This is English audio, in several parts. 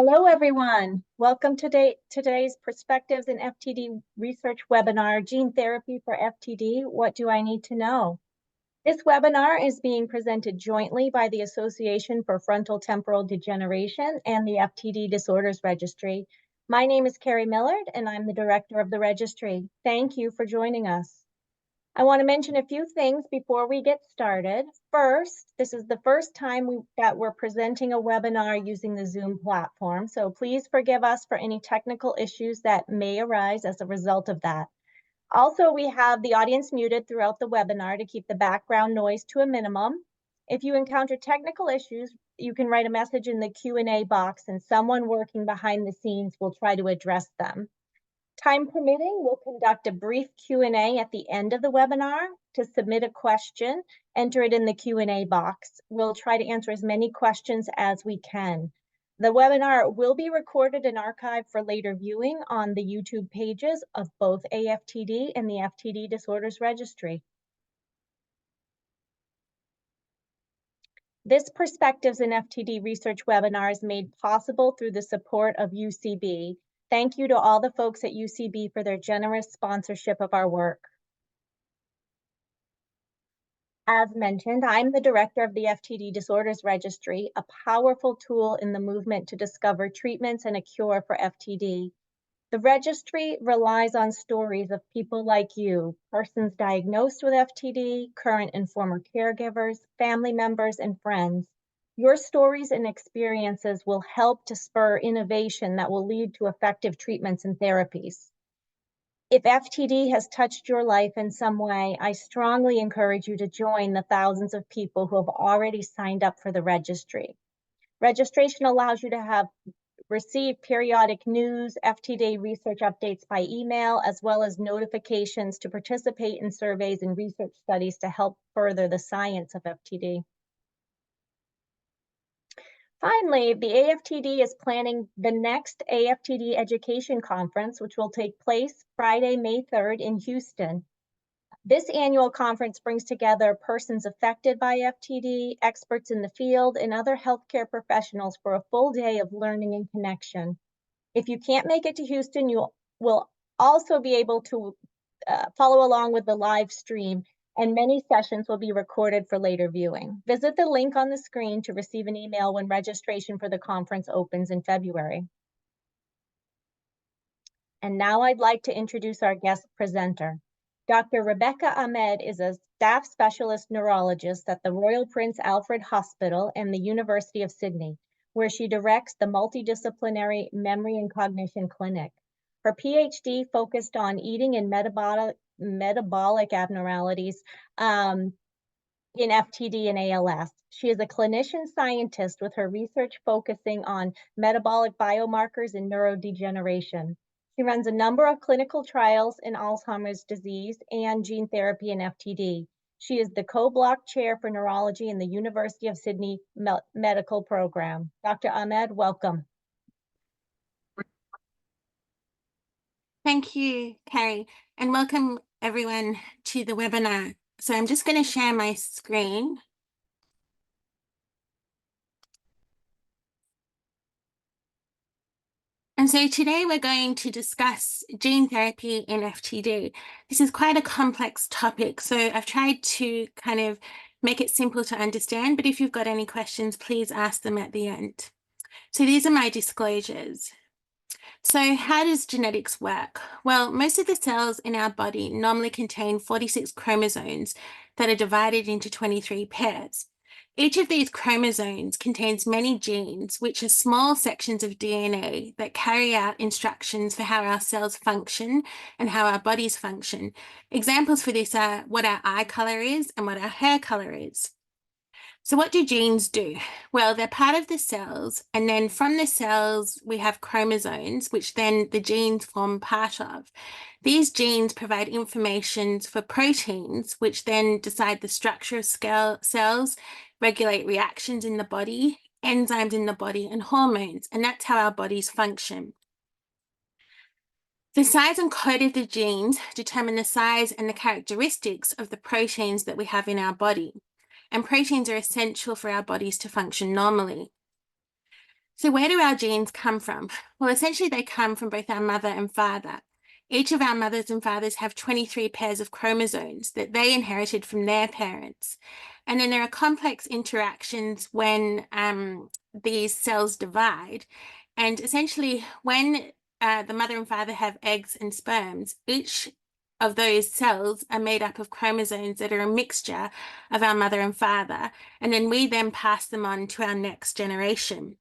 Hello, everyone. Welcome to today's Perspectives in FTD Research webinar, Gene Therapy for FTD, What Do I Need to Know? This webinar is being presented jointly by the Association for Frontotemporal Degeneration and the FTD Disorders Registry. My name is Carrie Millard, and I'm the director of the registry. Thank you for joining us. I want to mention a few things before we get started. First, this is the first time that we're presenting a webinar using the Zoom platform, so please forgive us for any technical issues that may arise as a result of that. Also, we have the audience muted throughout the webinar to keep the background noise to a minimum. If you encounter technical issues, you can write a message in the Q&A box and someone working behind the scenes will try to address them. Time permitting, we'll conduct a brief Q&A at the end of the webinar. To submit a question, enter it in the Q&A box. We'll try to answer as many questions as we can. The webinar will be recorded and archived for later viewing on the YouTube pages of both AFTD and the FTD Disorders Registry. This Perspectives in FTD Research webinar is made possible through the support of UCB. Thank you to all the folks at UCB for their generous sponsorship of our work. As mentioned, I'm the director of the FTD Disorders Registry, a powerful tool in the movement to discover treatments and a cure for FTD. The registry relies on stories of people like you, persons diagnosed with FTD, current and former caregivers, family members, and friends. Your stories and experiences will help to spur innovation that will lead to effective treatments and therapies. If FTD has touched your life in some way, I strongly encourage you to join the thousands of people who have already signed up for the registry. Registration allows you to receive periodic news, FTD research updates by email, as well as notifications to participate in surveys and research studies to help further the science of FTD. Finally, the AFTD is planning the next AFTD Education Conference, which will take place Friday, May 3rd in Houston. This annual conference brings together persons affected by FTD, experts in the field, and other healthcare professionals for a full day of learning and connection. If you can't make it to Houston, you will also be able to follow along with the live stream, and many sessions will be recorded for later viewing. Visit the link on the screen to receive an email when registration for the conference opens in February. And now I'd like to introduce our guest presenter. Dr. Rebekah Ahmed is a staff specialist neurologist at the Royal Prince Alfred Hospital and the University of Sydney, where she directs the multidisciplinary memory and cognition clinic. Her PhD focused on eating and metabolic abnormalities in FTD and ALS. She is a clinician scientist with her research focusing on metabolic biomarkers and neurodegeneration. She runs a number of clinical trials in Alzheimer's disease and gene therapy in FTD. She is the co-block chair for neurology in the University of Sydney Medical Program. Dr. Ahmed, welcome. Thank you, Carrie, and welcome everyone to the webinar. So I'm just going to share my screen. And so today we're going to discuss gene therapy in FTD. This is quite a complex topic, so I've tried to kind of make it simple to understand, but if you've got any questions, please ask them at the end. So these are my disclosures. So how does genetics work? Well, most of the cells in our body normally contain 46 chromosomes that are divided into 23 pairs. Each of these chromosomes contains many genes, which are small sections of DNA that carry out instructions for how our cells function and how our bodies function. Examples for this are what our eye color is and what our hair color is. So what do genes do? Well, they're part of the cells, and then from the cells, we have chromosomes, which then the genes form part of. These genes provide information for proteins, which then decide the structure of cells, regulate reactions in the body, enzymes in the body, and hormones, and that's how our bodies function. The size and code of the genes determine the size and the characteristics of the proteins that we have in our body. And proteins are essential for our bodies to function normally. So where do our genes come from? Well, essentially they come from both our mother and father. Each of our mothers and fathers have 23 pairs of chromosomes that they inherited from their parents. And then there are complex interactions when these cells divide. And essentially when the mother and father have eggs and sperms, each of those cells are made up of chromosomes that are a mixture of our mother and father. And then we then pass them on to our next generation.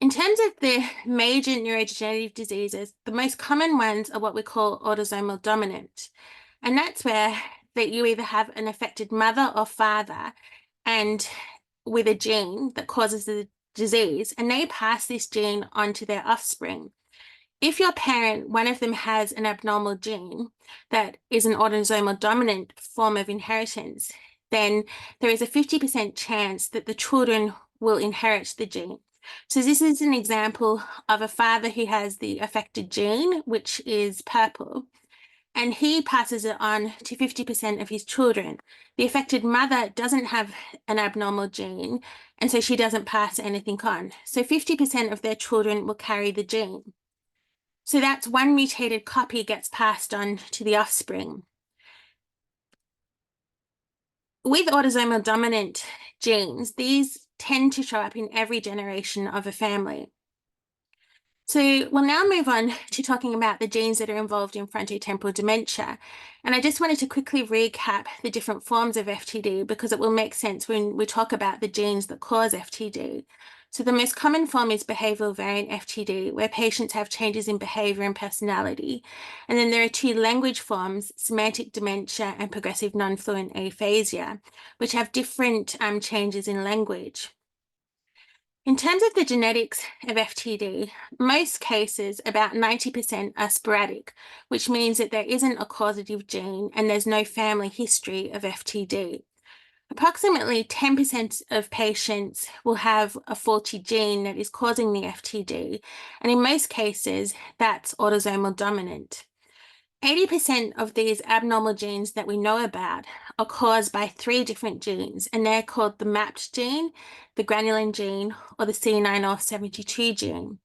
In terms of the major neurodegenerative diseases, the most common ones are what we call autosomal dominant. And that's where that you either have an affected mother or father and with a gene that causes the disease, and they pass this gene on to their offspring. If your parent, one of them has an abnormal gene that is an autosomal dominant form of inheritance, then there is a 50% chance that the children will inherit the gene. So this is an example of a father who has the affected gene, which is purple, and he passes it on to 50% of his children. The affected mother doesn't have an abnormal gene, and so she doesn't pass anything on. So 50% of their children will carry the gene. So that's one mutated copy gets passed on to the offspring. With autosomal dominant genes, these tend to show up in every generation of a family. So we'll now move on to talking about the genes that are involved in frontotemporal dementia. And I just wanted to quickly recap the different forms of FTD because it will make sense when we talk about the genes that cause FTD. So the most common form is behavioral variant FTD, where patients have changes in behavior and personality. And then there are two language forms, semantic dementia and progressive non-fluent aphasia, which have different changes in language. In terms of the genetics of FTD, most cases, about 90% are sporadic, which means that there isn't a causative gene and there's no family history of FTD. Approximately 10% of patients will have a faulty gene that is causing the FTD, and in most cases, that's autosomal dominant. 80% of these abnormal genes that we know about are caused by 3 different genes, and they're called the MAPT gene, the granulin gene, or the C9orf72 gene.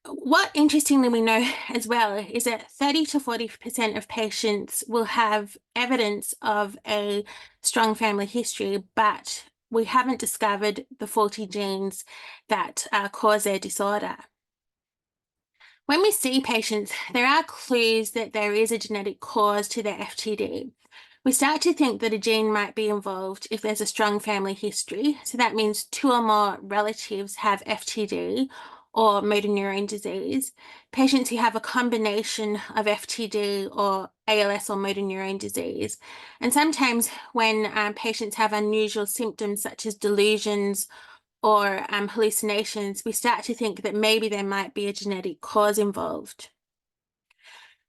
What interestingly we know as well is that 30 to 40% of patients will have evidence of a strong family history, but we haven't discovered the faulty genes that cause their disorder. When we see patients, there are clues that there is a genetic cause to their FTD. We start to think that a gene might be involved if there's a strong family history. So that means 2 or more relatives have FTD or motor neurone disease. Patients who have a combination of FTD or ALS or motor neurone disease. And sometimes when patients have unusual symptoms such as delusions or hallucinations, we start to think that maybe there might be a genetic cause involved.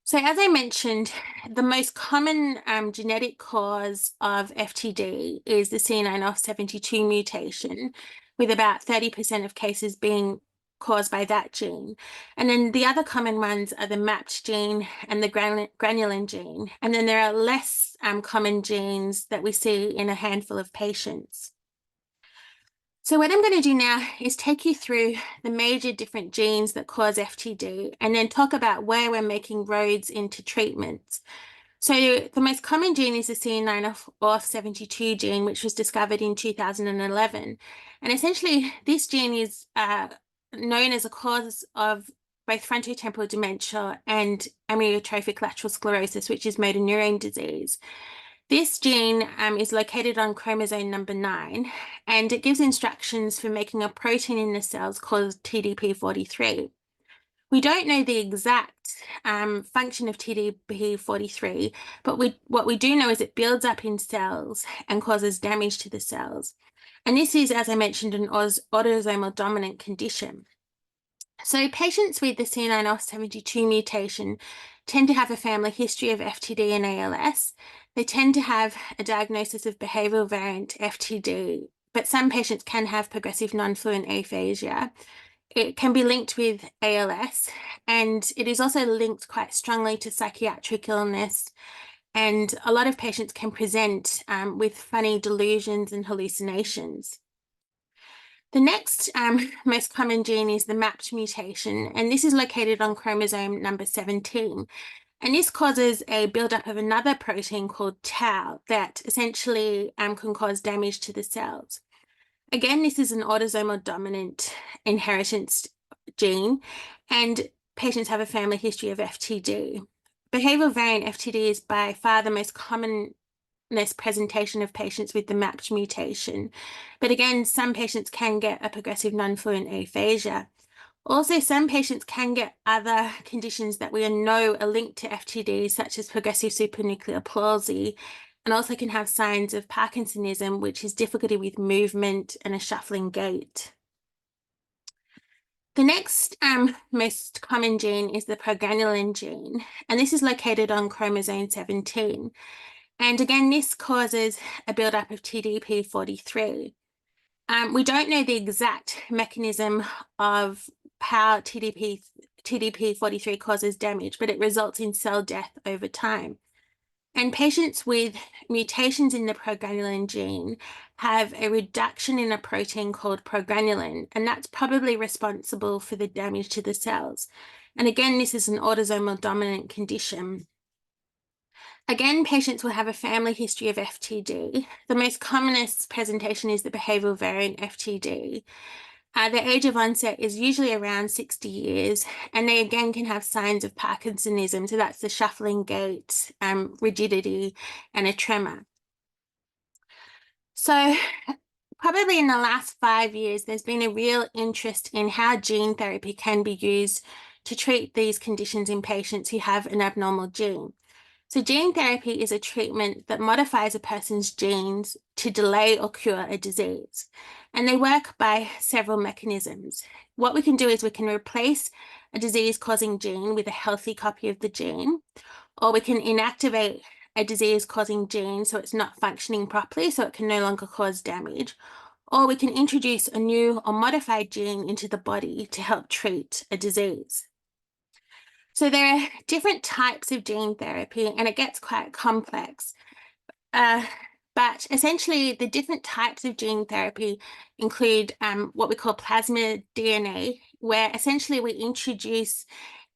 So as I mentioned, the most common genetic cause of FTD is the C9orf72 mutation, with about 30% of cases being caused by that gene. And then the other common ones are the MAPT gene and the granulin gene. And then there are less common genes that we see in a handful of patients. So what I'm going to do now is take you through the major different genes that cause FTD and then talk about where we're making roads into treatments. So the most common gene is the C9orf72 gene, which was discovered in 2011. And essentially, this gene is known as a cause of both frontotemporal dementia and amyotrophic lateral sclerosis, which is motor neurone disease. This gene is located on chromosome number 9, and it gives instructions for making a protein in the cells called TDP43. We don't know the exact function of TDP43, but what we do know is it builds up in cells and causes damage to the cells. And this is, as I mentioned, an autosomal dominant condition. So patients with the C9orf72 mutation tend to have a family history of FTD and ALS. They tend to have a diagnosis of behavioral variant FTD, but some patients can have progressive non-fluent aphasia. It can be linked with ALS, and it is also linked quite strongly to psychiatric illness. And a lot of patients can present with funny delusions and hallucinations. The next most common gene is the MAPT mutation, and this is located on chromosome number 17. And this causes a buildup of another protein called tau that essentially can cause damage to the cells. Again, this is an autosomal dominant inheritance gene, and patients have a family history of FTD. Behavioral variant FTD is by far the most common presentation of patients with the MAPT mutation. But again, some patients can get a progressive non-fluent aphasia. Also, some patients can get other conditions that we know are linked to FTD, such as progressive supranuclear palsy, and also can have signs of Parkinsonism, which is difficulty with movement and a shuffling gait. The next most common gene is the progranulin gene, and this is located on chromosome 17. And again, this causes a buildup of TDP43. We don't know the exact mechanism of how TDP43 causes damage, but it results in cell death over time. And patients with mutations in the progranulin gene have a reduction in a protein called progranulin, and that's probably responsible for the damage to the cells. And again, this is an autosomal dominant condition. Again, patients will have a family history of FTD. The most commonest presentation is the behavioral variant FTD. The age of onset is usually around 60 years, and they again can have signs of Parkinsonism. So that's the shuffling gait, rigidity, and a tremor. So probably in the last 5 years, there's been a real interest in how gene therapy can be used to treat these conditions in patients who have an abnormal gene. So gene therapy is a treatment that modifies a person's genes to delay or cure a disease. And they work by several mechanisms. What we can do is we can replace a disease-causing gene with a healthy copy of the gene, or we can inactivate a disease-causing gene so it's not functioning properly, so it can no longer cause damage, or we can introduce a new or modified gene into the body to help treat a disease. So there are different types of gene therapy, and it gets quite complex. But essentially, the different types of gene therapy include what we call plasmid DNA, where essentially we introduce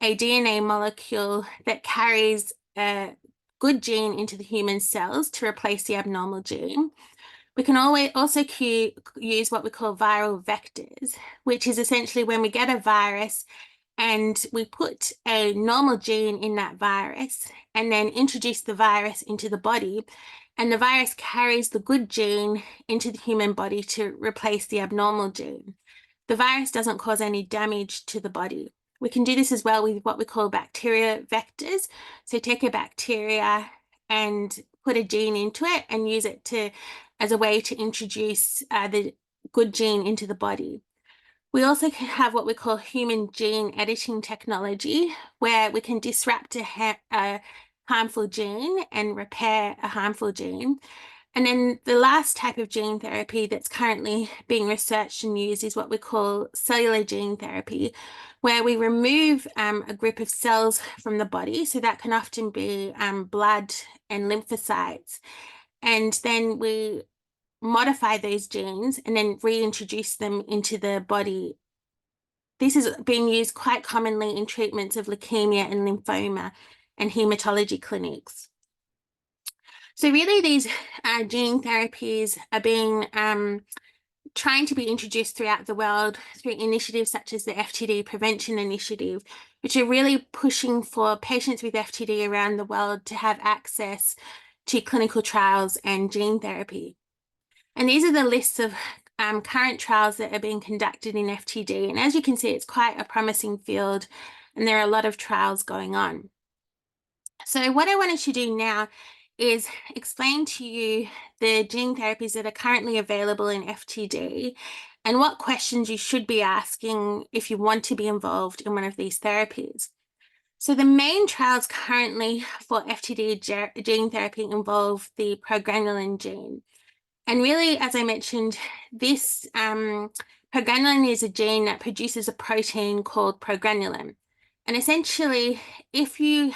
a DNA molecule that carries a good gene into the human cells to replace the abnormal gene. We can also use what we call viral vectors, which is essentially when we get a virus and we put a normal gene in that virus and then introduce the virus into the body, and the virus carries the good gene into the human body to replace the abnormal gene. The virus doesn't cause any damage to the body. We can do this as well with what we call bacteria vectors. So take a bacteria and put a gene into it and use it as a way to introduce the good gene into the body. We also have what we call human gene editing technology, where we can disrupt a harmful gene and repair a harmful gene. And then the last type of gene therapy that's currently being researched and used is what we call cellular gene therapy, where we remove a group of cells from the body. So that can often be blood and lymphocytes. And then we modify those genes and then reintroduce them into the body. This is being used quite commonly in treatments of leukemia and lymphoma and hematology clinics. So really these gene therapies are being trying to be introduced throughout the world through initiatives such as the FTD Prevention Initiative, which are really pushing for patients with FTD around the world to have access to clinical trials and gene therapy. And these are the lists of current trials that are being conducted in FTD. And as you can see, it's quite a promising field, and there are a lot of trials going on. So what I wanted to do now is explain to you the gene therapies that are currently available in FTD and what questions you should be asking if you want to be involved in one of these therapies. So the main trials currently for FTD gene therapy involve the progranulin gene. And really, as I mentioned, this progranulin is a gene that produces a protein called progranulin. And essentially, if you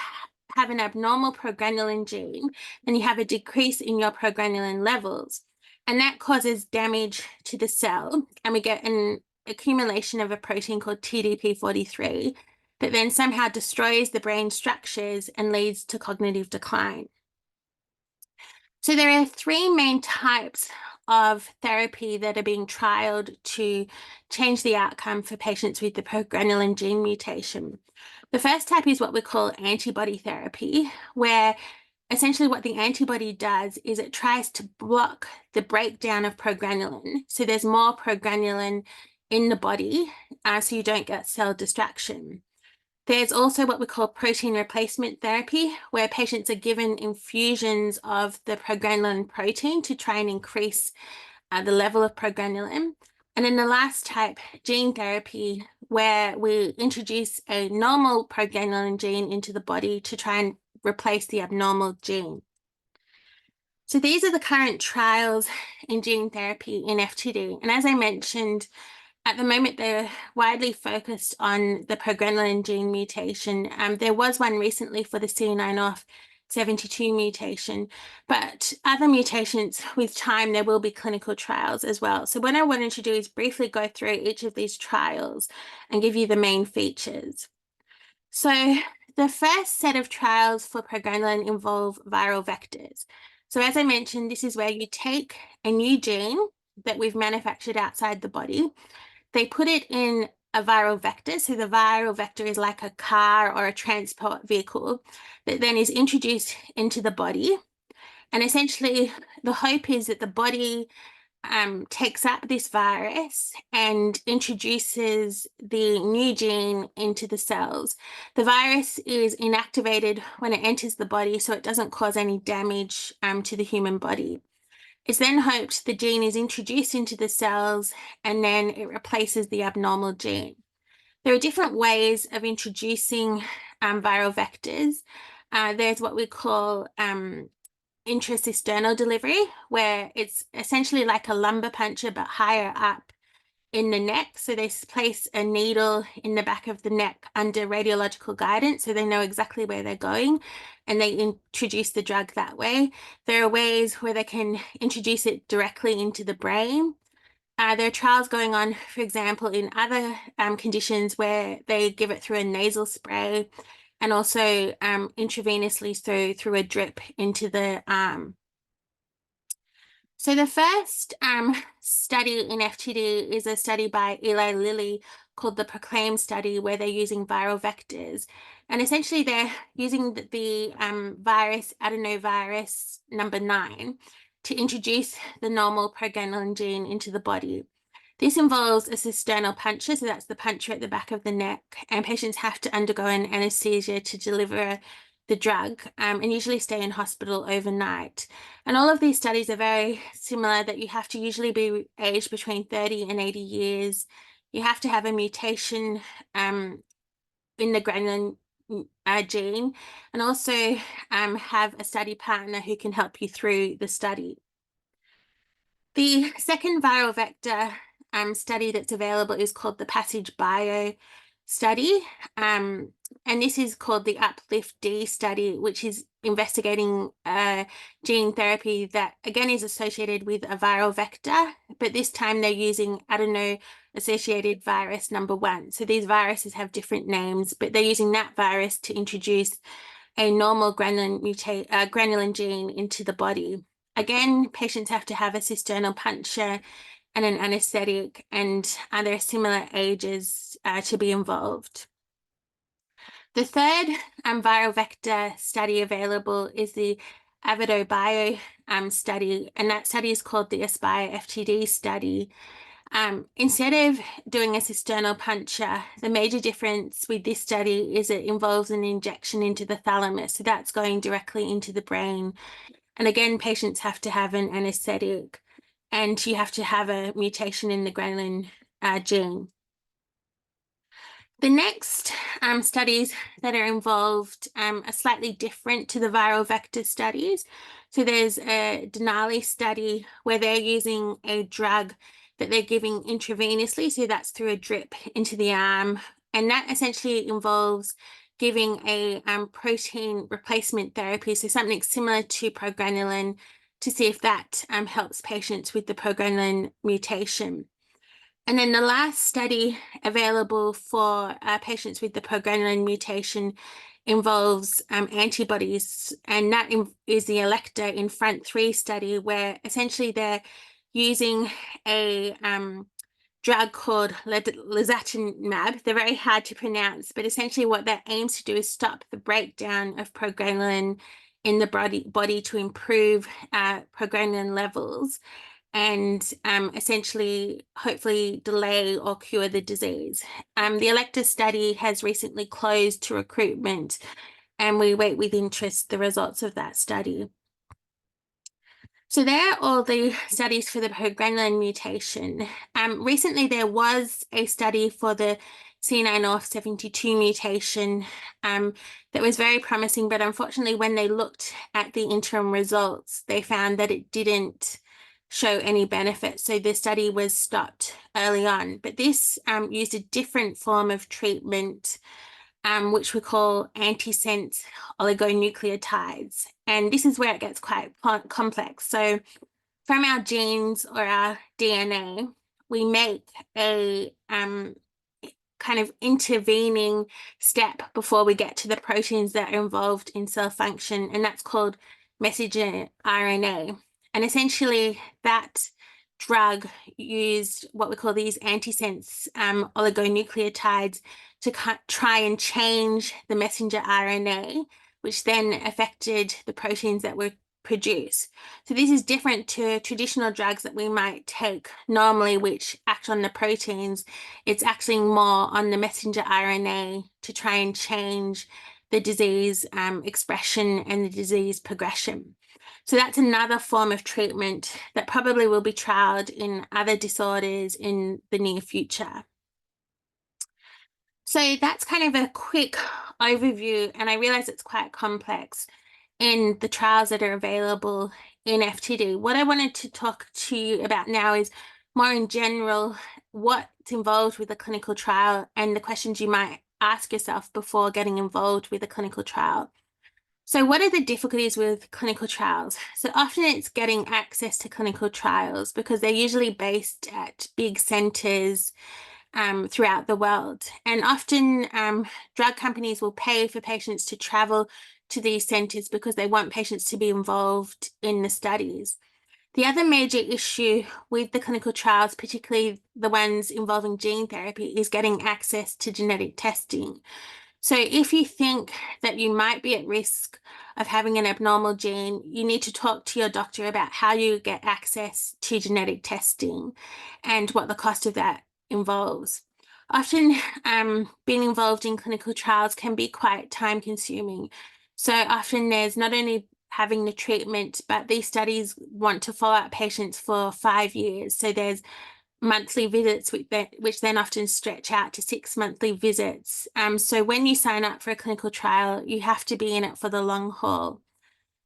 have an abnormal progranulin gene, then you have a decrease in your progranulin levels. and that causes damage to the cell, and we get an accumulation of a protein called TDP43 that then somehow destroys the brain structures and leads to cognitive decline. So there are three main types of therapy that are being trialed to change the outcome for patients with the progranulin gene mutation. The first type is what we call antibody therapy, where essentially what the antibody does is it tries to block the breakdown of progranulin. So there's more progranulin in the body, so you don't get cell distraction. There's also what we call protein replacement therapy, where patients are given infusions of the progranulin protein to try and increase the level of progranulin. And then the last type, gene therapy, where we introduce a normal progranulin gene into the body to try and replace the abnormal gene. So these are the current trials in gene therapy in FTD. And as I mentioned, at the moment, they're widely focused on the progranulin gene mutation. There was one recently for the C9orf72 mutation, but other mutations, with time, there will be clinical trials as well. So what I wanted to do is briefly go through each of these trials and give you the main features. So the first set of trials for progranulin involve viral vectors. So as I mentioned, this is where you take a new gene that we've manufactured outside the body. They put it in a viral vector. So the viral vector is like a car or a transport vehicle that then is introduced into the body. And essentially, the hope is that the body takes up this virus and introduces the new gene into the cells. The virus is inactivated when it enters the body, so it doesn't cause any damage to the human body. It's then hoped the gene is introduced into the cells and then it replaces the abnormal gene. There are different ways of introducing viral vectors. There's what we call intracisternal delivery, where it's essentially like a lumbar puncture but higher up in the neck. So they place a needle in the back of the neck under radiological guidance, so they know exactly where they're going, and they introduce the drug that way. There are ways where they can introduce it directly into the brain. There are trials going on, for example, in other conditions where they give it through a nasal spray and also intravenously through a drip into the arm. So the first study in FTD is a study by Eli Lilly called the PROCLAIM study, where they're using viral vectors. And essentially they're using the virus adenovirus number 9 to introduce the normal progranulin gene into the body. This involves a cisternal puncture, so that's the puncture at the back of the neck, and patients have to undergo an anesthesia to deliver the drug and usually stay in hospital overnight. And all of these studies are very similar, that you have to usually be aged between 30 and 80 years. You have to have a mutation in the granulin gene, and also have a study partner who can help you through the study. The second viral vector study that's available is called the Passage Bio study. And this is called the UPLIFT-D study, which is investigating gene therapy that, again, is associated with a viral vector, but this time they're using adeno-associated virus number 1. So these viruses have different names, but they're using that virus to introduce a normal granulin gene into the body. Again, patients have to have a cisternal puncture and an anesthetic, and there are similar ages to be involved. The third viral vector study available is the AVIDO-Bio study, and that study is called the ASPIRE FTD study. Instead of doing a cisternal puncture, the major difference with this study is it involves an injection into the thalamus, so that's going directly into the brain. And again, patients have to have an anesthetic, and you have to have a mutation in the granulin gene. The next studies that are involved are slightly different to the viral vector studies. So there's a Denali study where they're using a drug that they're giving intravenously, so that's through a drip into the arm, and that essentially involves giving a protein replacement therapy, so something similar to progranulin to see if that helps patients with the progranulin mutation. And then the last study available for patients with the progranulin mutation involves antibodies, and that is the ELECTA in Front 3 study, where essentially they're using a drug called lisatinib. They're very hard to pronounce, but essentially what that aims to do is stop the breakdown of progranulin in the body to improve progranulin levels and essentially hopefully delay or cure the disease. The ELECTA study has recently closed to recruitment, and we wait with interest the results of that study. So there are all the studies for the progranulin mutation. Recently, there was a study for the C9orf72 mutation that was very promising, but unfortunately, when they looked at the interim results, they found that it didn't show any benefit. So the study was stopped early on. But this used a different form of treatment, which we call antisense oligonucleotides. And this is where it gets quite complex. So from our genes or our DNA, we make a kind of intervening step before we get to the proteins that are involved in cell function, and that's called messenger RNA. And essentially that drug used what we call these antisense oligonucleotides to try and change the messenger RNA, which then affected the proteins that were produced. So this is different to traditional drugs that we might take normally, which act on the proteins. It's actually more on the messenger RNA to try and change the disease expression and the disease progression. So that's another form of treatment that probably will be trialed in other disorders in the near future. So that's kind of a quick overview, and I realize it's quite complex in the trials that are available in FTD. What I wanted to talk to you about now is more in general what's involved with a clinical trial and the questions you might ask yourself before getting involved with a clinical trial. So what are the difficulties with clinical trials? So often it's getting access to clinical trials because they're usually based at big centers throughout the world. And often drug companies will pay for patients to travel to these centers because they want patients to be involved in the studies. The other major issue with the clinical trials, particularly the ones involving gene therapy, is getting access to genetic testing. So if you think that you might be at risk of having an abnormal gene, you need to talk to your doctor about how you get access to genetic testing and what the cost of that involves. Often being involved in clinical trials can be quite time consuming. So often there's not only having the treatment, but these studies want to follow up patients for 5 years. So there's monthly visits, which then often stretch out to 6 monthly visits. So when you sign up for a clinical trial, you have to be in it for the long haul.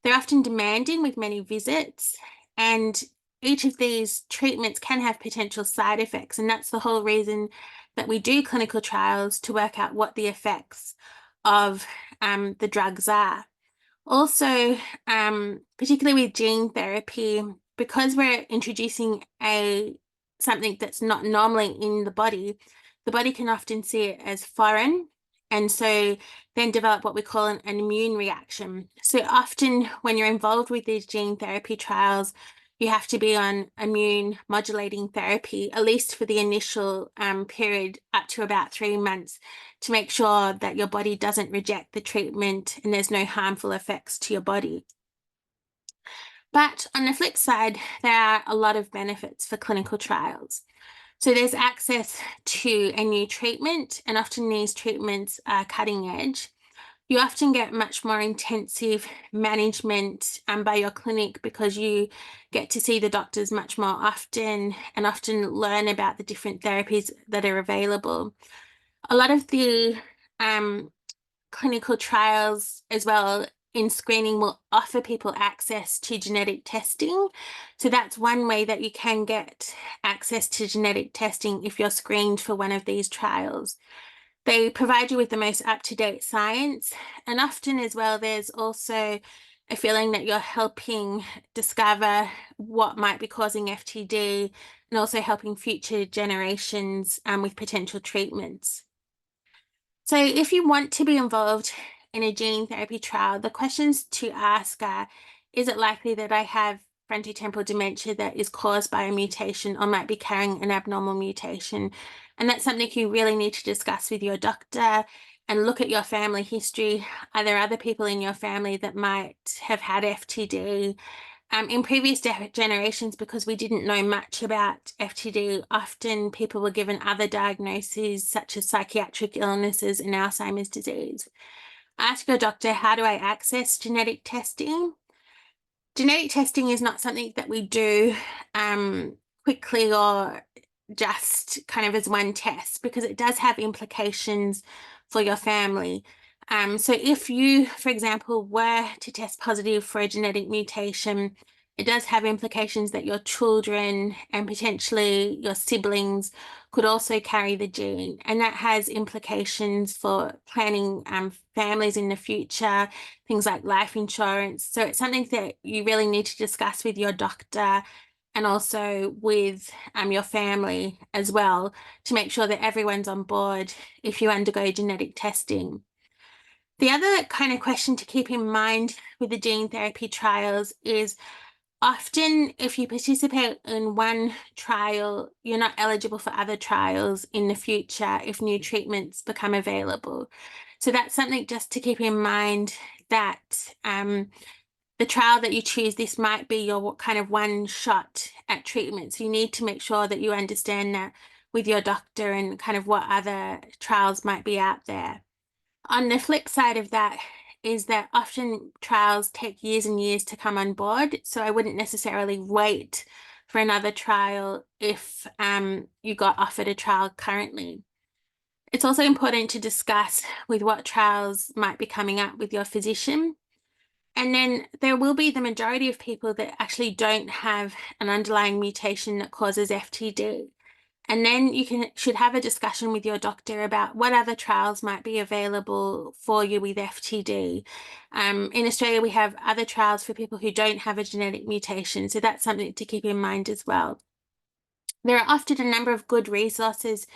They're often demanding with many visits, and each of these treatments can have potential side effects. And that's the whole reason that we do clinical trials, to work out what the effects of the drugs are. Also, particularly with gene therapy, because we're introducing something that's not normally in the body can often see it as foreign, and so then develop what we call an immune reaction. So often when you're involved with these gene therapy trials, you have to be on immune modulating therapy, at least for the initial period, up to about 3 months, to make sure that your body doesn't reject the treatment and there's no harmful effects to your body. But on the flip side, there are a lot of benefits for clinical trials. So there's access to a new treatment, and often these treatments are cutting edge. You often get much more intensive management by your clinic because you get to see the doctors much more often and often learn about the different therapies that are available. A lot of the clinical trials as well in screening will offer people access to genetic testing. So that's one way that you can get access to genetic testing if you're screened for one of these trials. They provide you with the most up-to-date science, and often as well there's also a feeling that you're helping discover what might be causing FTD and also helping future generations with potential treatments. So if you want to be involved in a gene therapy trial, the questions to ask are, is it likely that I have frontotemporal dementia that is caused by a mutation or might be carrying an abnormal mutation? And that's something you really need to discuss with your doctor and look at your family history. Are there other people in your family that might have had FTD? In previous generations, because we didn't know much about FTD, often people were given other diagnoses such as psychiatric illnesses and Alzheimer's disease. Ask your doctor, how do I access genetic testing? Genetic testing is not something that we do quickly or just kind of as one test, because it does have implications for your family. So if you, for example, were to test positive for a genetic mutation, it does have implications that your children and potentially your siblings could also carry the gene. And that has implications for planning families in the future, things like life insurance. So it's something that you really need to discuss with your doctor and also with your family as well, to make sure that everyone's on board if you undergo genetic testing. The other kind of question to keep in mind with the gene therapy trials is, often if you participate in one trial, you're not eligible for other trials in the future if new treatments become available. So that's something just to keep in mind, that the trial that you choose, this might be your kind of one shot at treatment. So you need to make sure that you understand that with your doctor and kind of what other trials might be out there. On the flip side of that is that often trials take years and years to come on board. So I wouldn't necessarily wait for another trial if you got offered a trial currently. It's also important to discuss with what trials might be coming up with your physician. And then there will be the majority of people that actually don't have an underlying mutation that causes FTD. And then you should have a discussion with your doctor about what other trials might be available for you with FTD. In Australia, we have other trials for people who don't have a genetic mutation. So that's something to keep in mind as well. There are often a number of good resources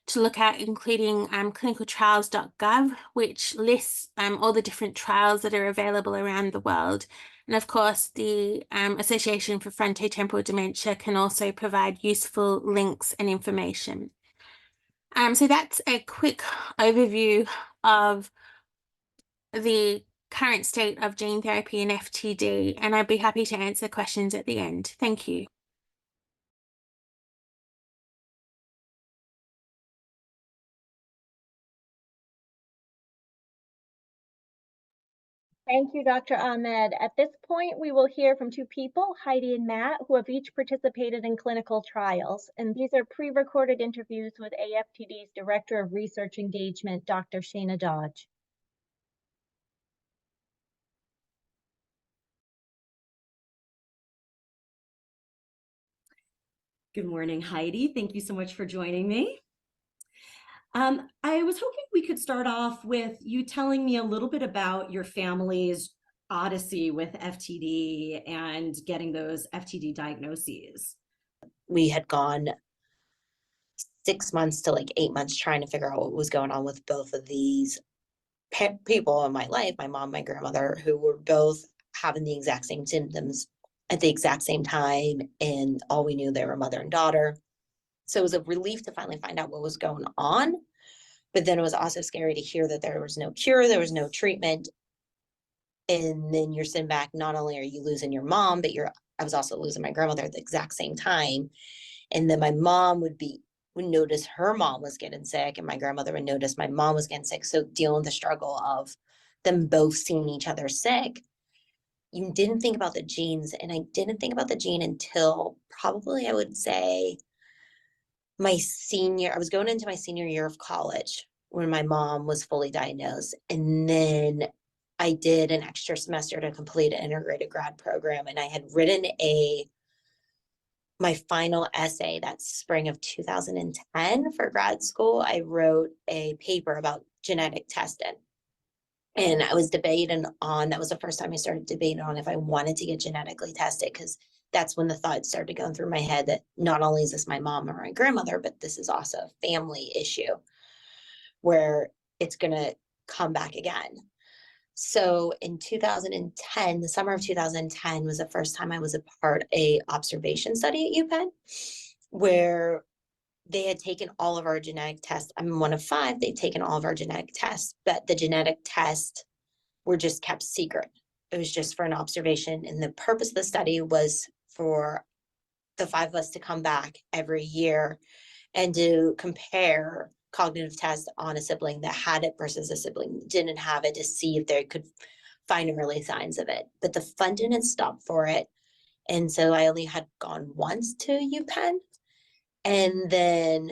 to look at, including clinicaltrials.gov, which lists all the different trials that are available around the world. And of course, the Association for Frontotemporal Dementia can also provide useful links and information. So that's a quick overview of the current state of gene therapy and FTD, and I'd be happy to answer questions at the end. Thank you. Thank you, Dr. Ahmed. At this point, we will hear from two people, Heidi and Matt, who have each participated in clinical trials. And these are pre-recorded interviews with AFTD's Director of Research Engagement, Dr. Shana Dodge. Good morning, Heidi. Thank you so much for joining me. I was hoping we could start off with you telling me a little bit about your family's odyssey with FTD and getting those FTD diagnoses. We had gone 6 months to like 8 months trying to figure out what was going on with both of these people in my life, my mom, my grandmother, who were both having the exact same symptoms at the exact same time. And all we knew, they were mother and daughter. So it was a relief to finally find out what was going on. But then it was also scary to hear that there was no cure, there was no treatment. And then you're sitting back, not only are you losing your mom, but I was also losing my grandmother at the exact same time. And then my mom would notice her mom was getting sick, and my grandmother would notice my mom was getting sick. So dealing with the struggle of them both seeing each other sick, you didn't think about the genes. And I didn't think about the gene until probably, I would say, I was going into my senior year of college when my mom was fully diagnosed. And then I did an extra semester to complete an integrated grad program. And I had written my final essay that spring of 2010 for grad school. I wrote a paper about genetic testing. And I was debating on, that was the first time I started debating on if I wanted to get genetically tested, because that's when the thought started going through my head that not only is this my mom or my grandmother, but this is also a family issue where it's going to come back again. So in 2010, the summer of 2010 was the first time I was a part of a observation study at UPenn, where they had taken all of our genetic tests. I'm one of 5. They'd taken all of our genetic tests, but the genetic tests were just kept secret. It was just for an observation. And the purpose of the study was for the 5 of us to come back every year and to compare cognitive tests on a sibling that had it versus a sibling that didn't have it, to see if they could find early signs of it. But the fund didn't stop for it. And so I only had gone once to UPenn. And then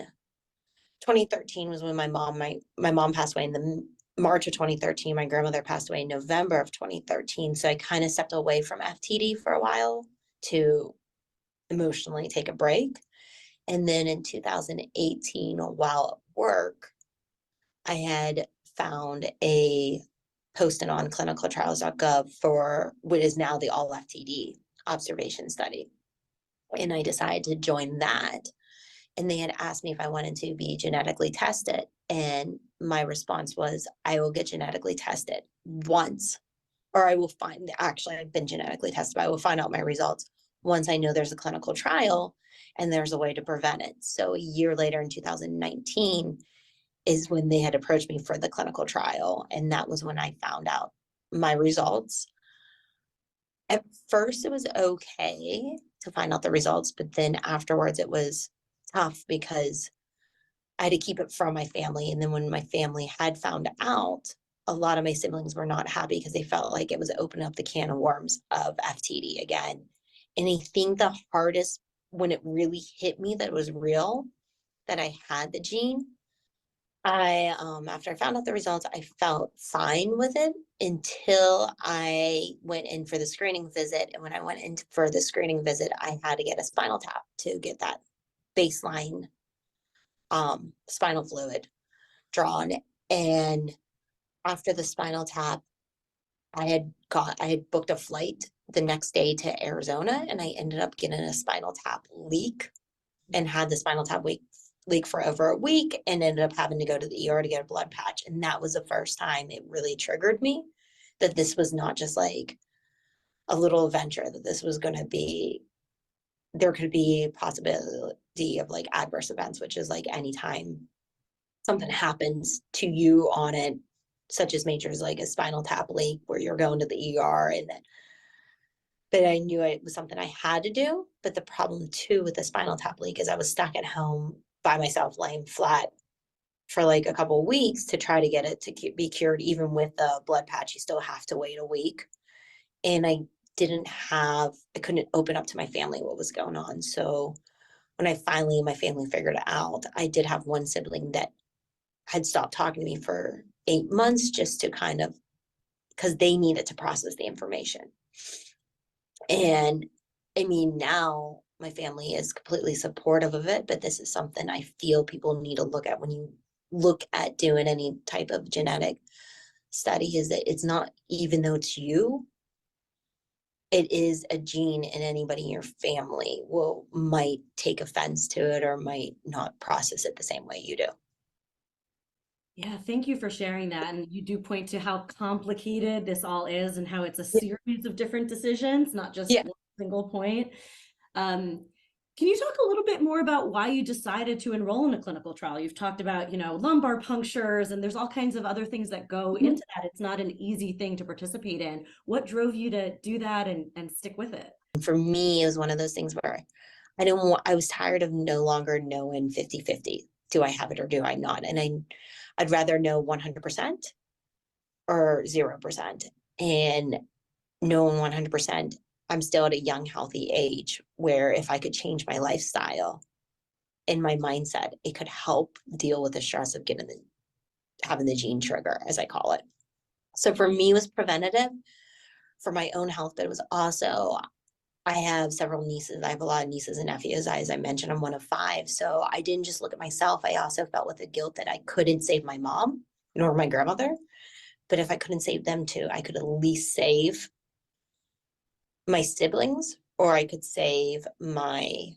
2013 was when my mom passed away in the March of 2013. My grandmother passed away in November of 2013. So I kind of stepped away from FTD for a while to emotionally take a break. And then in 2018, while at work, I had found a posting on clinicaltrials.gov for what is now the all FTD observation study. And I decided to join that. And they had asked me if I wanted to be genetically tested. And my response was, I will get genetically tested once, or I will find, actually, I've been genetically tested, but I will find out my results once I know there's a clinical trial and there's a way to prevent it. So a year later in 2019 is when they had approached me for the clinical trial. And that was when I found out my results. At first, it was okay to find out the results, but then afterwards it was tough because I had to keep it from my family. And then when my family had found out, a lot of my siblings were not happy because they felt like it was opening up the can of worms of FTD again. And I think the hardest, when it really hit me that it was real, that I had the gene, after I found out the results, I felt fine with it until I went in for the screening visit. And when I went in for the screening visit, I had to get a spinal tap to get that baseline spinal fluid drawn. And after the spinal tap, I had booked a flight the next day to Arizona, and I ended up getting a spinal tap leak and had the spinal tap leak for over a week, and ended up having to go to the ER to get a blood patch. And that was the first time it really triggered me that this was not just like a little adventure, that this was going to be, there could be a possibility of like adverse events, which is like anytime something happens to you on it, such as major as like a spinal tap leak where you're going to the ER. And then, but I knew it was something I had to do. But the problem too with the spinal tap leak is I was stuck at home by myself, laying flat for like a couple of weeks to try to get it to be cured. Even with the blood patch, you still have to wait a week. And I couldn't open up to my family what was going on. So when my family figured it out, I did have one sibling that had stopped talking to me for 8 months, just to kind of, because they needed to process the information. And I mean, now my family is completely supportive of it, but this is something I feel people need to look at when you look at doing any type of genetic study, is that it's not, even though it's you, it is a gene, and anybody in your family might take offense to it or might not process it the same way you do. Yeah, thank you for sharing that. And you do point to how complicated this all is and how it's a series of different decisions, not just one single point. Can you talk a little bit more about why you decided to enroll in a clinical trial? You've talked about, lumbar punctures, and there's all kinds of other things that go into that. It's not an easy thing to participate in. What drove you to do that and stick with it? For me, it was one of those things where I was tired of no longer knowing 50-50. Do I have it or do I not? And I'd rather know 100% or 0%. And knowing 100%, I'm still at a young, healthy age where if I could change my lifestyle and my mindset, it could help deal with the stress of having the gene trigger, as I call it. So for me, it was preventative for my own health, but it was also, I have several nieces. I have a lot of nieces and nephews. As I mentioned, I'm one of 5. So I didn't just look at myself. I also felt with the guilt that I couldn't save my mom nor my grandmother, but if I couldn't save them too, I could at least save my siblings, or I could save my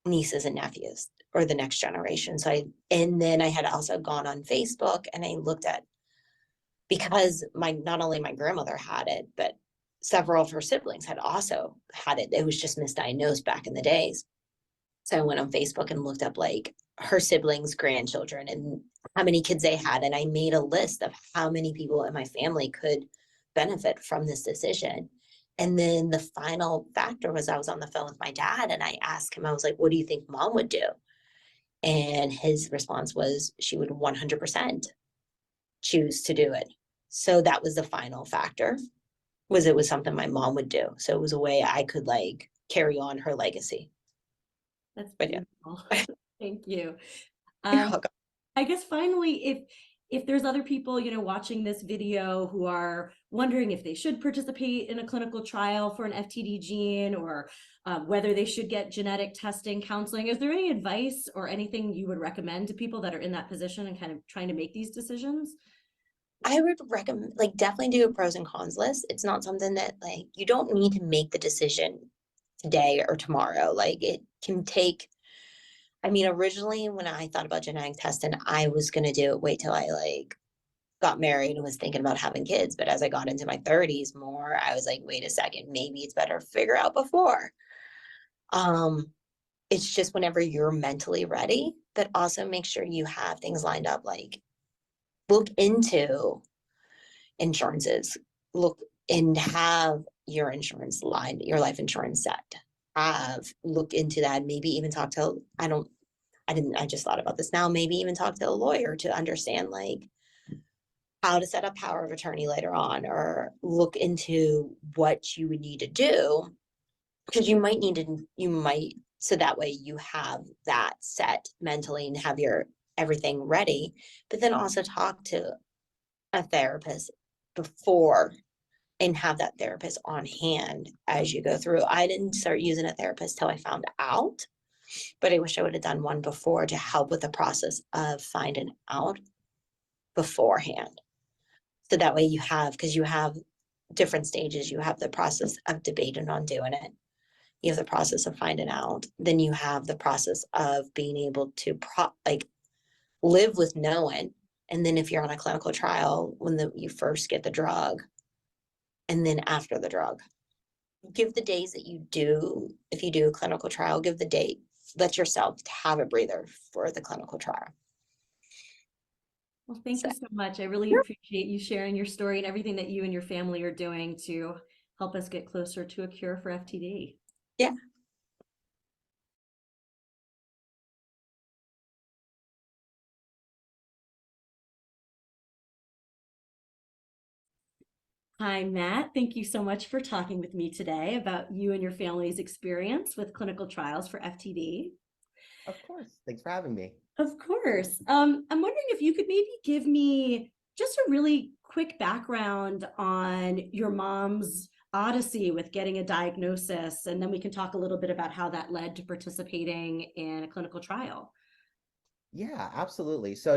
nieces and nephews or the next generation. And then I had also gone on Facebook and I looked at, because not only my grandmother had it, but several of her siblings had also had it. It was just misdiagnosed back in the days. So I went on Facebook and looked up like her siblings' grandchildren and how many kids they had. And I made a list of how many people in my family could benefit from this decision. And then the final factor was I was on the phone with my dad and I asked him, I was like, what do you think mom would do? And his response was she would 100% choose to do it. So that was the final factor, was it was something my mom would do. So it was a way I could like carry on her legacy. That's But beautiful. Thank you. You're welcome. I guess finally, if there's other people, watching this video who are wondering if they should participate in a clinical trial for an FTD gene, or whether they should get genetic testing, counseling, is there any advice or anything you would recommend to people that are in that position and kind of trying to make these decisions? I would recommend, like, definitely do a pros and cons list. It's not something that like you don't need to make the decision today or tomorrow. Like it can take, I mean, originally when I thought about genetic testing, I was gonna wait till I like got married and was thinking about having kids. But as I got into my 30s more, I was like, wait a second, maybe it's better to figure out before. It's just whenever you're mentally ready, but also make sure you have things lined up, like look into insurances, look and have your insurance line, your life insurance set. Look into that, maybe even talk to, I just thought about this now, maybe even talk to a lawyer to understand like how to set up power of attorney later on, or look into what you would need to do, because you might, so that way you have that set mentally and have your everything ready, but then also talk to a therapist before and have that therapist on hand as you go through. I didn't start using a therapist till I found out, but I wish I would have done one before to help with the process of finding out beforehand. So that way you have, because you have different stages, you have the process of debating on doing it. You have the process of finding out. Then you have the process of being able to live with knowing. And then if you're on a clinical trial, when you first get the drug, and then after the drug, give the days that you do, if you do a clinical trial, give the date, let yourself have a breather for the clinical trial. Well, thank you so much. I really appreciate you sharing your story and everything that you and your family are doing to help us get closer to a cure for FTD. Yeah. Hi, Matt. Thank you so much for talking with me today about you and your family's experience with clinical trials for FTD. Of course. Thanks for having me. Of course. I'm wondering if you could maybe give me just a really quick background on your mom's odyssey with getting a diagnosis, and then we can talk a little bit about how that led to participating in a clinical trial. Yeah, absolutely. So,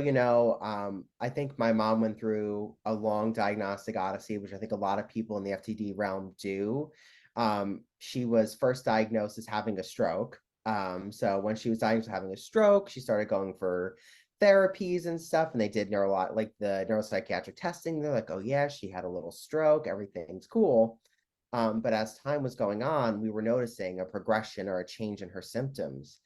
I think my mom went through a long diagnostic odyssey, which I think a lot of people in the FTD realm do. She was first diagnosed as having a stroke. So when she was diagnosed with having a stroke, she started going for therapies and stuff, and they did like the neuropsychiatric testing. They're like, oh yeah, she had a little stroke, everything's cool. But as time was going on, we were noticing a progression or a change in her symptoms.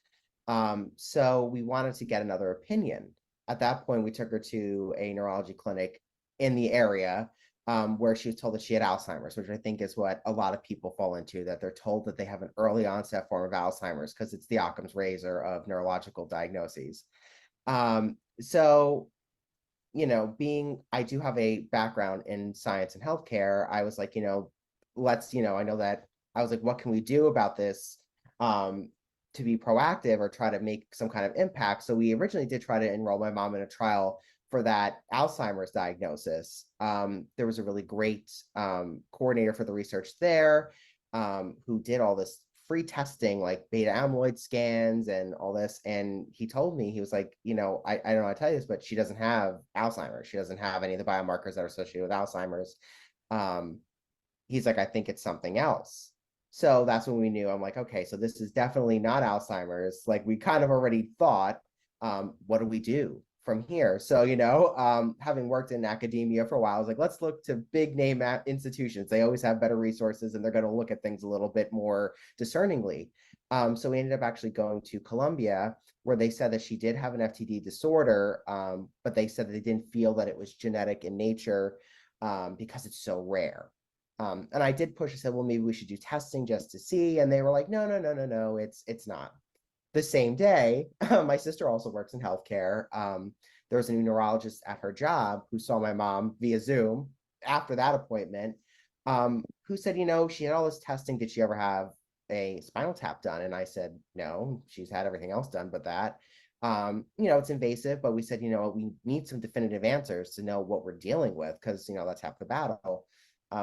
So we wanted to get another opinion. At that point, we took her to a neurology clinic in the area, where she was told that she had Alzheimer's, which I think is what a lot of people fall into, that they're told that they have an early onset form of Alzheimer's because it's the Occam's razor of neurological diagnoses. So, I do have a background in science and healthcare. I was like, I know that I was like, what can we do about this? To be proactive or try to make some kind of impact. So we originally did try to enroll my mom in a trial for that Alzheimer's diagnosis. There was a really great coordinator for the research there, who did all this free testing, like beta amyloid scans and all this. And he told me, he was like, I don't know how to tell you this, but she doesn't have Alzheimer's. She doesn't have any of the biomarkers that are associated with Alzheimer's. He's like, I think it's something else. So that's when we knew. I'm like, okay, so this is definitely not Alzheimer's. Like we kind of already thought, what do we do from here? So, having worked in academia for a while, I was like, let's look to big name institutions. They always have better resources and they're going to look at things a little bit more discerningly. So we ended up actually going to Columbia, where they said that she did have an FTD disorder, but they said that they didn't feel that it was genetic in nature because it's so rare. And I did push. I said, well, maybe we should do testing just to see. And they were like, no, it's not. The same day, my sister also works in healthcare. There was a new neurologist at her job who saw my mom via Zoom after that appointment, who said, she had all this testing. Did she ever have a spinal tap done? And I said, no, she's had everything else done but that. It's invasive, but we said, we need some definitive answers to know what we're dealing with, because, that's half the battle.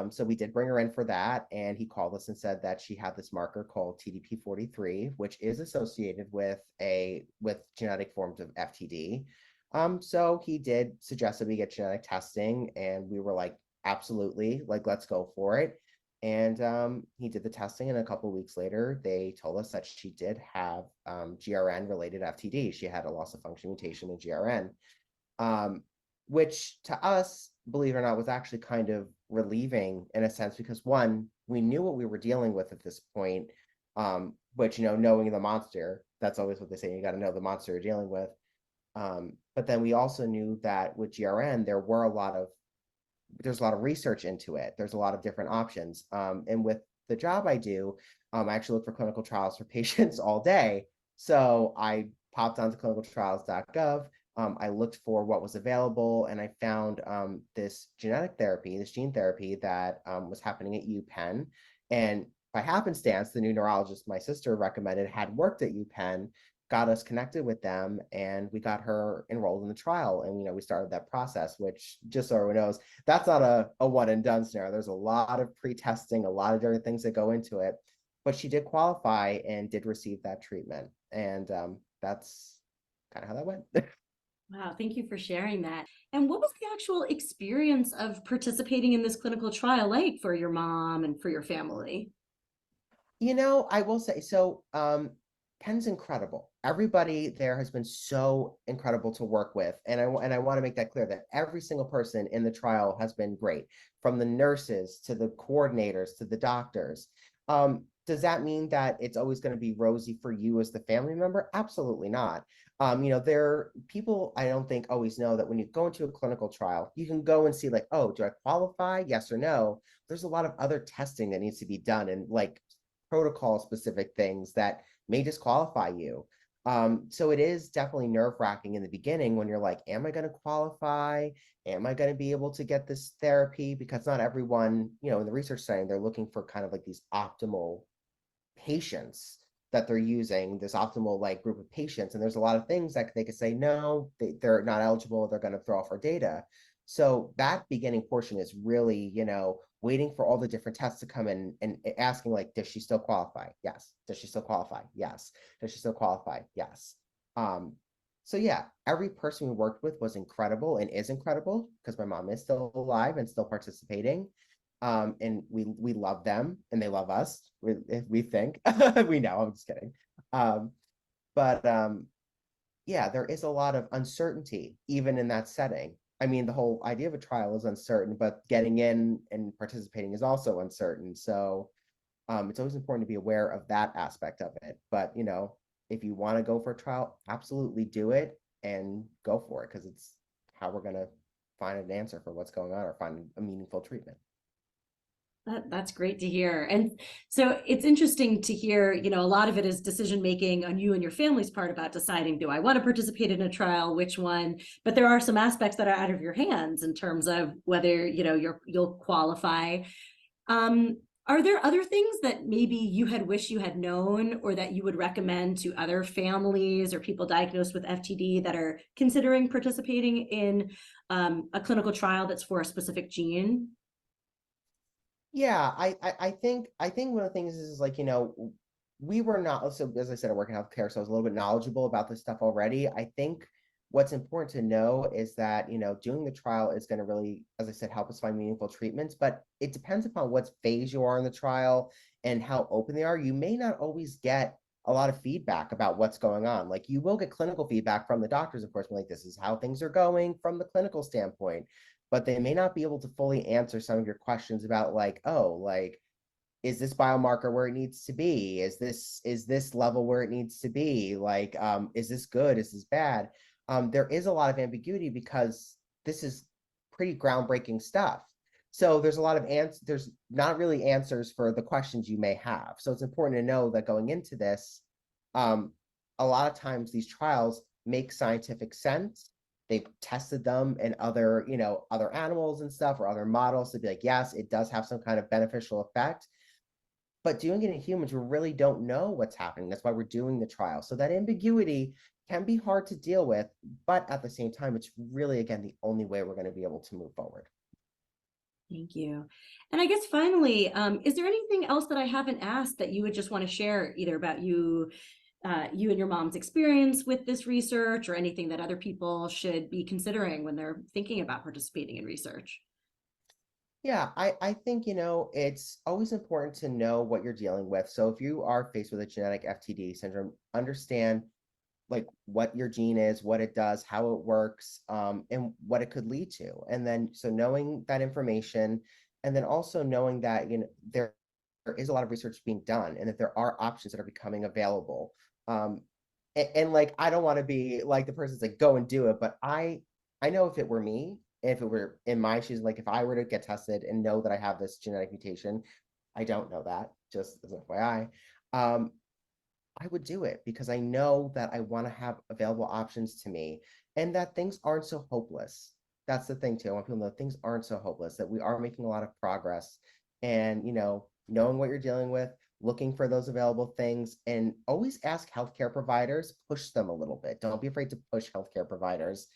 So we did bring her in for that, and he called us and said that she had this marker called TDP43, which is associated with genetic forms of FTD. So he did suggest that we get genetic testing, and we were like, absolutely, like, let's go for it. And he did the testing, and a couple of weeks later, they told us that she did have GRN-related FTD. She had a loss of function mutation in GRN, which to us, believe it or not, was actually kind of relieving in a sense, because one, we knew what we were dealing with at this point, which, knowing the monster, that's always what they say, you got to know the monster you're dealing with. But then we also knew that with GRN, there's a lot of research into it. There's a lot of different options. And with the job I do, I actually look for clinical trials for patients all day. So I popped onto clinicaltrials.gov. I looked for what was available, and I found this gene therapy that was happening at UPenn. And by happenstance, the new neurologist my sister recommended had worked at UPenn, got us connected with them, and we got her enrolled in the trial. And, we started that process, which, just so everyone knows, that's not a one and done scenario. There's a lot of pre-testing, a lot of different things that go into it. But she did qualify and did receive that treatment. And that's kind of how that went. Wow, thank you for sharing that. And what was the actual experience of participating in this clinical trial like for your mom and for your family? I will say, so Penn's incredible. Everybody there has been so incredible to work with. And I want to make that clear that every single person in the trial has been great, from the nurses to the coordinators to the doctors. Does that mean that it's always going to be rosy for you as the family member? Absolutely not. People, I don't think, always know that when you go into a clinical trial, you can go and see like, oh, do I qualify? Yes or no. There's a lot of other testing that needs to be done, and like protocol specific things that may disqualify you. So it is definitely nerve-wracking in the beginning when you're like, am I going to qualify? Am I going to be able to get this therapy? Because not everyone, in the research setting, they're looking for kind of like these optimal patients that they're using, this optimal like group of patients. And there's a lot of things that they could say, no, they're not eligible, they're going to throw off our data. So that beginning portion is really, waiting for all the different tests to come in and asking like, does she still qualify? Yes. Does she still qualify? Yes. Does she still qualify? Yes. So yeah, every person we worked with was incredible and is incredible, because my mom is still alive and still participating. And we love them and they love us. We think we know. I'm just kidding. But yeah, there is a lot of uncertainty even in that setting. I mean, the whole idea of a trial is uncertain, but getting in and participating is also uncertain. So it's always important to be aware of that aspect of it. But if you want to go for a trial, absolutely do it and go for it, because it's how we're going to find an answer for what's going on or find a meaningful treatment. That's great to hear. And so it's interesting to hear, a lot of it is decision making on you and your family's part about deciding, do I want to participate in a trial, which one? But there are some aspects that are out of your hands in terms of whether, you'll qualify. Are there other things that maybe you had wished you had known, or that you would recommend to other families or people diagnosed with FTD that are considering participating in a clinical trial that's for a specific gene? Yeah, I think one of the things is like, we were not, so as I said, I work in healthcare, so I was a little bit knowledgeable about this stuff already. I think what's important to know is that, doing the trial is going to really, as I said, help us find meaningful treatments, but it depends upon what phase you are in the trial and how open they are. You may not always get a lot of feedback about what's going on. Like, you will get clinical feedback from the doctors, of course, like, this is how things are going from the clinical standpoint, but they may not be able to fully answer some of your questions about, like, oh, like, is this biomarker where it needs to be? Is this level where it needs to be? Like, is this good? Is this bad? There is a lot of ambiguity because this is pretty groundbreaking stuff. So there's a lot of there's not really answers for the questions you may have. So it's important to know that going into this, a lot of times these trials make scientific sense. They've tested them in other animals and stuff, or other models to be like, yes, it does have some kind of beneficial effect. But doing it in humans, we really don't know what's happening. That's why we're doing the trial. So that ambiguity can be hard to deal with, but at the same time, it's really, again, the only way we're going to be able to move forward. Thank you. And I guess finally, is there anything else that I haven't asked that you would just want to share, either about you and your mom's experience with this research, or anything that other people should be considering when they're thinking about participating in research? Yeah, I think, it's always important to know what you're dealing with. So if you are faced with a genetic FTD syndrome, understand like what your gene is, what it does, how it works, and what it could lead to. And then, so knowing that information, and then also knowing that, there is a lot of research being done, and that there are options that are becoming available. And like, I don't want to be like the person's like, go and do it, but I know if it were me, if it were in my shoes, like if I were to get tested and know that I have this genetic mutation, I don't know that, just as an FYI, I would do it because I know that I want to have available options to me, and that things aren't so hopeless. That's the thing too. I want people to know things aren't so hopeless, that we are making a lot of progress, and, knowing what you're dealing with, looking for those available things, and always ask healthcare providers, push them a little bit. Don't be afraid to push healthcare providers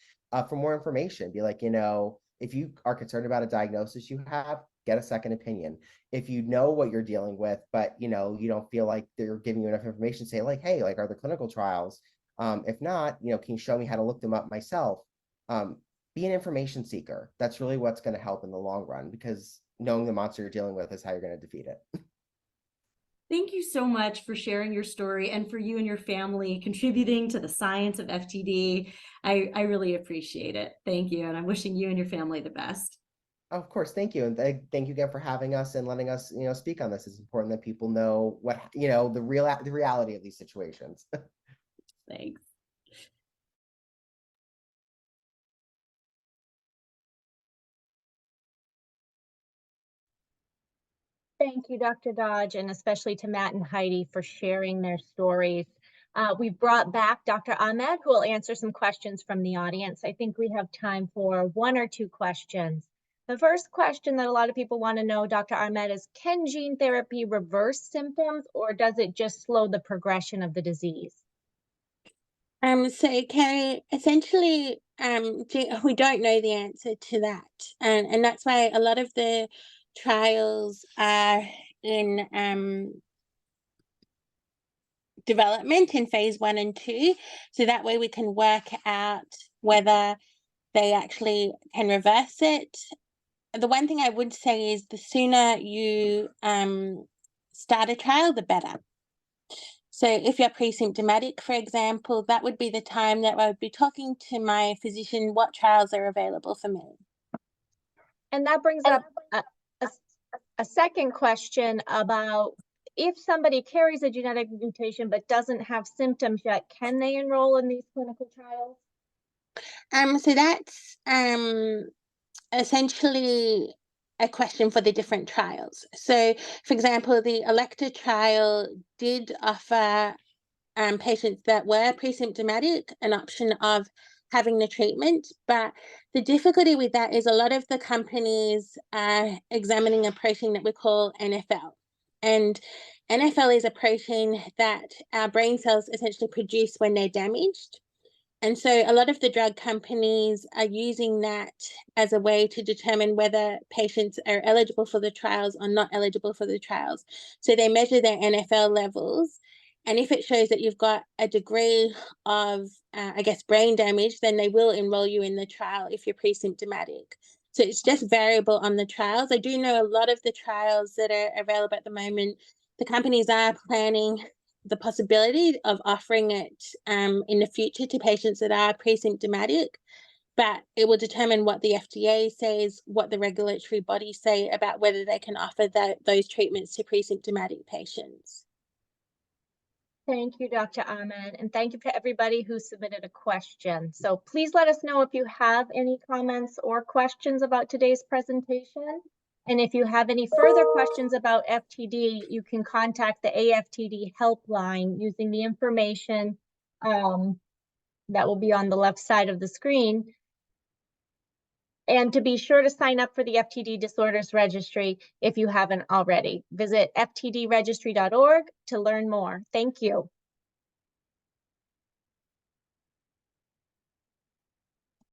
for more information. Be like, if you are concerned about a diagnosis you have, get a second opinion. If you know what you're dealing with, but you don't feel like they're giving you enough information, say like, hey, like, are there clinical trials? If not, can you show me how to look them up myself? Be an information seeker. That's really what's going to help in the long run, because knowing the monster you're dealing with is how you're going to defeat it. Thank you so much for sharing your story, and for you and your family contributing to the science of FTD. I really appreciate it. Thank you. And I'm wishing you and your family the best. Of course, thank you. And thank you again for having us and letting us, speak on this. It's important that people know what, the reality of these situations. Thanks. Thank you, Dr. Dodge, and especially to Matt and Heidi for sharing their stories. We've brought back Dr. Ahmed, who will answer some questions from the audience. I think we have time for one or two questions. The first question that a lot of people want to know, Dr. Ahmed, is can gene therapy reverse symptoms, or does it just slow the progression of the disease? So Carrie, essentially, we don't know the answer to that, and that's why a lot of the trials are in development in phase 1 and 2, so that way we can work out whether they actually can reverse it. The one thing I would say is the sooner you start a trial, the better. So if you're pre-symptomatic, for example, that would be the time that I would be talking to my physician, what trials are available for me. And that brings up a second question about if somebody carries a genetic mutation but doesn't have symptoms yet, can they enroll in these clinical trials? So that's essentially a question for the different trials. So, for example, the Electa trial did offer patients that were pre-symptomatic an option of having the treatment, but the difficulty with that is a lot of the companies are examining a protein that we call NFL. And NFL is a protein that our brain cells essentially produce when they're damaged. And so a lot of the drug companies are using that as a way to determine whether patients are eligible for the trials or not eligible for the trials. So they measure their NFL levels, And if it shows that you've got a degree of, I guess, brain damage, then they will enroll you in the trial if you're pre-symptomatic. So it's just variable on the trials. I do know a lot of the trials that are available at the moment, the companies are planning the possibility of offering it in the future to patients that are pre-symptomatic, but it will determine what the FDA says, what the regulatory bodies say about whether they can offer those treatments to pre-symptomatic patients. Thank you, Dr. Ahmed, and thank you to everybody who submitted a question. So please let us know if you have any comments or questions about today's presentation. And if you have any further questions about FTD, you can contact the AFTD helpline using the information that will be on the left side of the screen. And to be sure to sign up for the FTD Disorders Registry if you haven't already. Visit ftdregistry.org to learn more. Thank you.